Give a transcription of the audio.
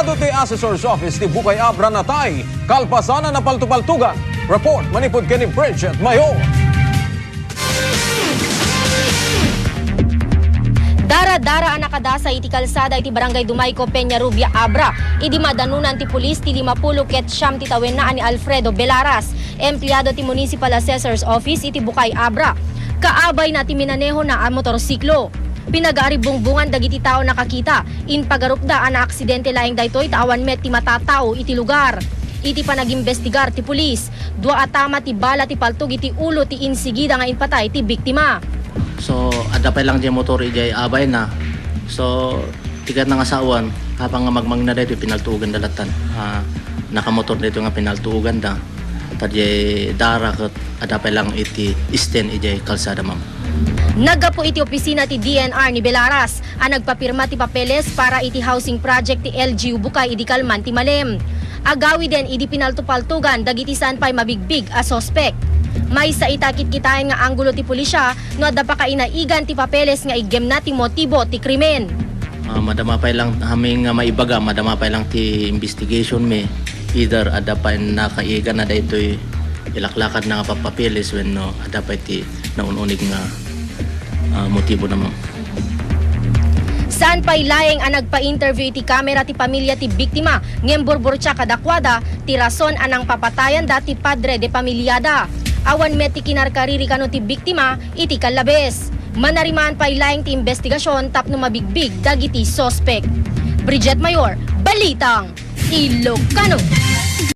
Empleado ti Assessor's Office ti Bucay Abra natay, kalpasan na napaltupaltogan. Report manipod kini Brigette Mayor. Dara-dara ang nakadasa iti kalsada iti barangay Dumayco, Peñarrubia, Abra. Idi madanunan ti pulis ti 50 ket siyam ti tawenaan ni Alfredo Bellaras, empleyado ti Municipal Assessor's Office iti Bucay, Abra. Kaabay na ti minaneho na ang motorsiklo. Pinag-ari bungbungan dagiti tao nakakita. In pagarupda ang aksidente laing daytoy tawan met ti matatao iti lugar. Iti panag-imbestigar ti pulis. Dua atama ti bala ti paltog iti ulo ti insigida nga inpatay ti biktima. So, adapay lang di motor ijay abay na. So, tigat na nga sawan, habang nga magmang na dito pinaltuugan dalatan. Nakamotor dito nga pinaltuugan da. Tadjay dara kat adapay lang iti isten ijay kalsada ma'am. Naggapo iti opisina ti DNR ni Bellaras ang nagpapirma ti papeles para iti housing project ti LGU Bucay idi Kalman ti Malem. Agawi din idi pinaltupaltugan dagiti saan pa'y mabigbig a sospek. May sa itakit kitayan nga anggulo ti pulisya no adda pa kainaigan ti papeles nga igem na ti motibo ti krimen. Madama pa lang haming maibaga, madama pa lang ti investigation me. Either adda pa nakaigan na daytoy ilaklakad na nga papapeles when no adda pa ti naununig nga motibo naman. Saan pa'y layeng ang nagpa-interview iti kamera ti pamilya ti biktima ngem burburtsa kadakwada ti rason anang papatayan dati padre de pamilyada. Awan met ti kinarkariri kano ti biktima iti kalabes. Manarimaan pa'y layeng ti investigasyon tapno mabigbig dagiti sospek. Brigette Mayor, Balitang Ilokano.